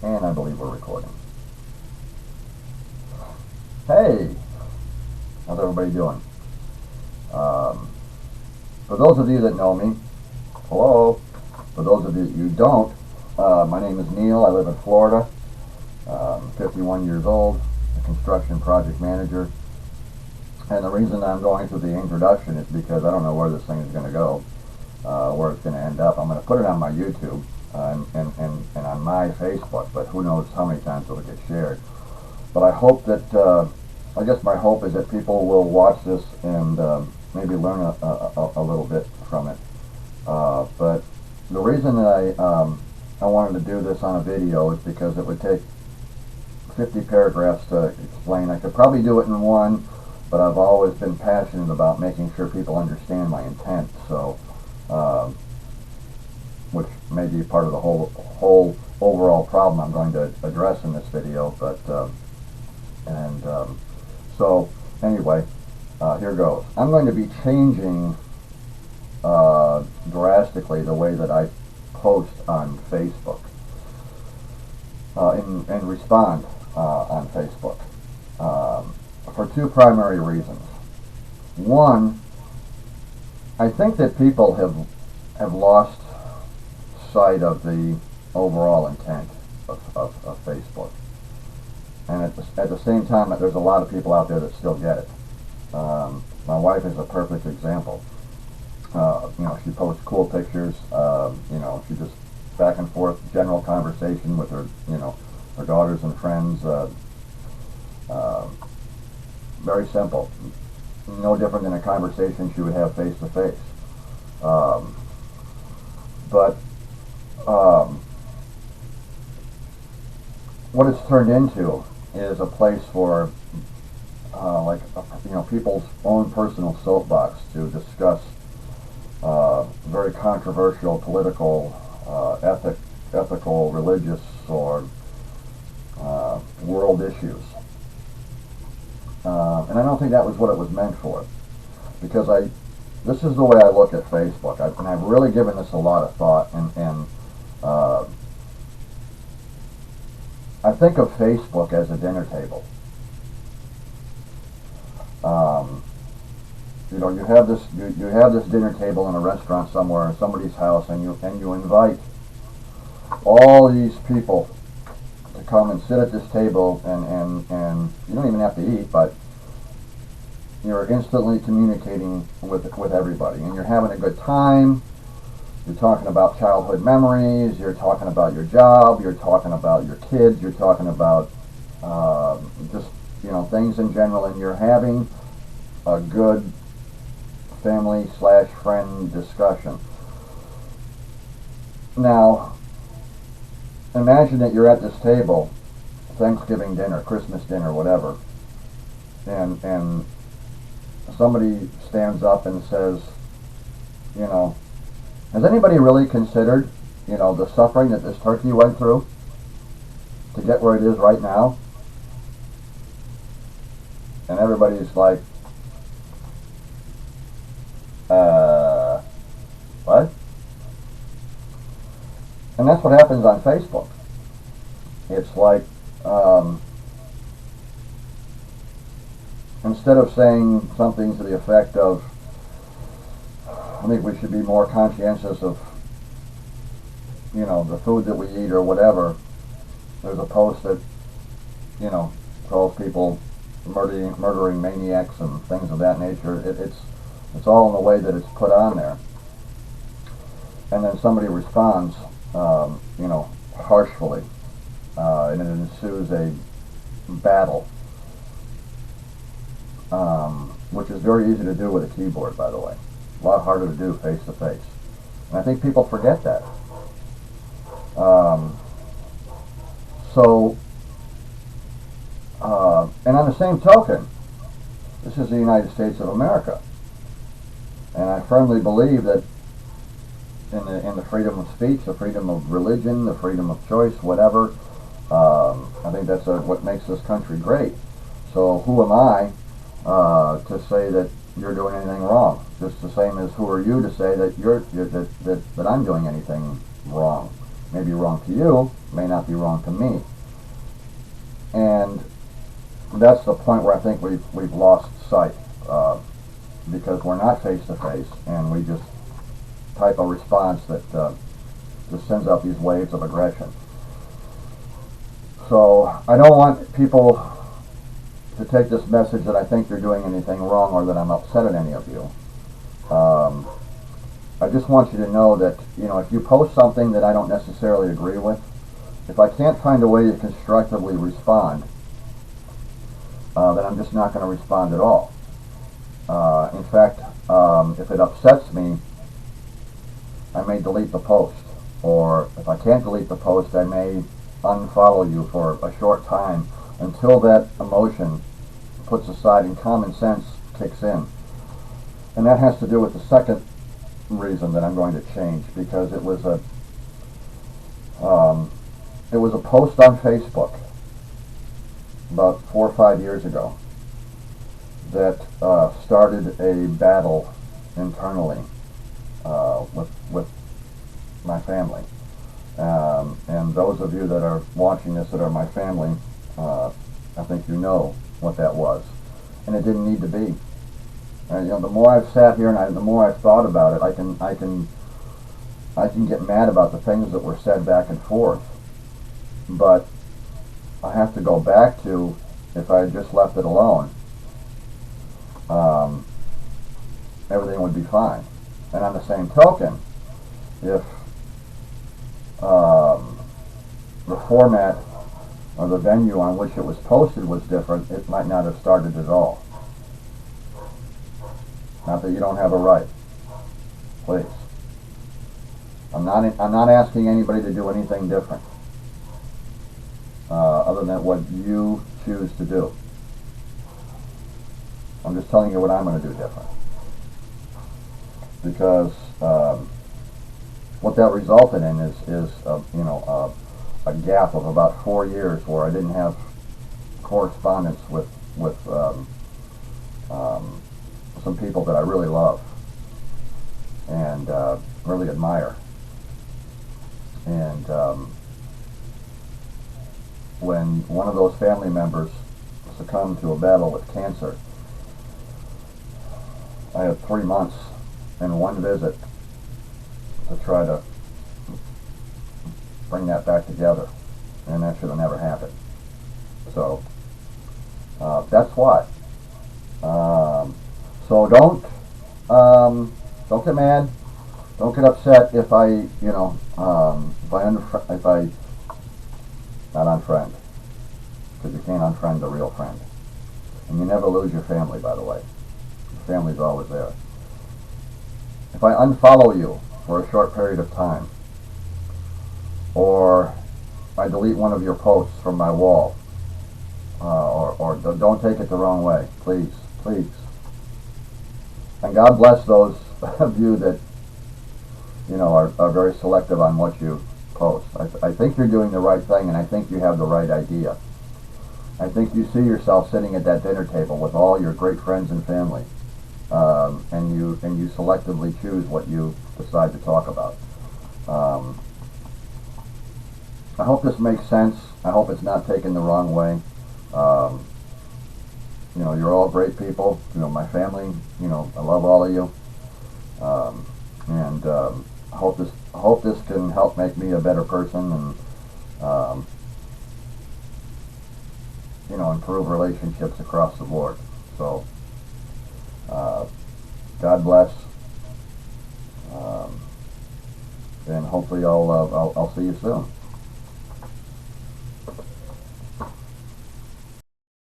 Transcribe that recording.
And I believe we're recording. Hey, how's everybody doing? Um, for those of you that know me, hello. For those of you that don't, my name is Neil. I live in Florida. 51 years old, a construction project manager. And the reason I'm going through the introduction is because I don't know where this thing is going to go, where it's going to end up. I'm going to put it on my YouTube and on my Facebook, but who knows how many times it'll get shared. But I hope that, I guess my hope is that people will watch this and maybe learn a little bit from it. But the reason that I wanted to do this on a video is because it would take 50 paragraphs to explain. I could probably do it in one, but I've always been passionate about making sure people understand my intent. So, which may be part of the whole overall problem I'm going to address in this video. But so anyway, here goes. I'm going to be changing drastically the way that I post on Facebook and respond on Facebook for two primary reasons. One, I think that people have lost sight of the overall intent of Facebook, and at the same time, there's a lot of people out there that still get it. My wife is a perfect example. She posts cool pictures. She just back and forth general conversation with her, her daughters and friends. Very simple. No different than a conversation she would have face to face. But what it's turned into is a place for people's own personal soapbox to discuss very controversial political, ethical, religious, or world issues. And I don't think that was what it was meant for, because this is the way I look at Facebook, and I've really given this a lot of thought, and I think of Facebook as a dinner table. You have this dinner table in a restaurant somewhere in somebody's house, and you invite all these people to come and sit at this table, and you don't even have to eat, but you're instantly communicating with everybody, and you're having a good time. You're talking about childhood memories, you're talking about your job, you're talking about your kids, you're talking about just things in general, and you're having a good family/friend discussion. Now, imagine that you're at this table, Thanksgiving dinner, Christmas dinner, whatever, and somebody stands up and says, has anybody really considered, the suffering that this turkey went through to get where it is right now? And everybody's like, what? And that's what happens on Facebook. It's like, instead of saying something to the effect of, I think we should be more conscientious of, the food that we eat or whatever, there's a post that, calls people murdering maniacs and things of that nature. It's all in the way that it's put on there. And then somebody responds, harshly, and it ensues a battle, which is very easy to do with a keyboard, by the way. A lot harder to do face to face. And I think people forget that. And on the same token, this is the United States of America. And I firmly believe that in the freedom of speech, the freedom of religion, the freedom of choice, whatever, I think that's what makes this country great. So who am I to say that you're doing anything wrong? just the same as who are you to say that that I'm doing anything wrong. Maybe wrong to you, may not be wrong to me. And that's the point where I think we've lost sight, because we're not face to face, and we just type a response that just sends out these waves of aggression. So I don't want people to take this message that I think you're doing anything wrong or that I'm upset at any of you. I just want you to know that, if you post something that I don't necessarily agree with, if I can't find a way to constructively respond, then I'm just not going to respond at all. In fact, if it upsets me, I may delete the post. Or if I can't delete the post, I may unfollow you for a short time until that emotion puts aside and common sense kicks in. And that has to do with the second reason that I'm going to change, because it was a post on Facebook about 4 or 5 years ago that started a battle internally with my family. And those of you that are watching this that are my family, I think you know what that was. And it didn't need to be. And, the more I've sat here and the more I've thought about it, I can get mad about the things that were said back and forth. But I have to go back to, if I had just left it alone, everything would be fine. And on the same token, if the format or the venue on which it was posted was different, it might not have started at all. Not that you don't have a right. Please. I'm not asking anybody to do anything different, other than what you choose to do. I'm just telling you what I'm going to do different. Because what that resulted in is a gap of about 4 years where I didn't have correspondence with some people that I really love and really admire. And when one of those family members succumbed to a battle with cancer, I had 3 months and 1 visit to try to bring that back together, and that should have never happened. So that's why. So don't get mad, don't get upset if I not unfriend, because you can't unfriend a real friend, and you never lose your family, by the way. Your family's always there. If I unfollow you for a short period of time, or I delete one of your posts from my wall, or don't take it the wrong way, please. And God bless those of you that are very selective on what you post. I think you're doing the right thing, and I think you have the right idea. I think you see yourself sitting at that dinner table with all your great friends and family, and you selectively choose what you decide to talk about. I hope this makes sense. I hope it's not taken the wrong way. You're all great people. My family. I love all of you. And I hope this can help make me a better person and improve relationships across the board. So God bless. And hopefully I'll see you soon.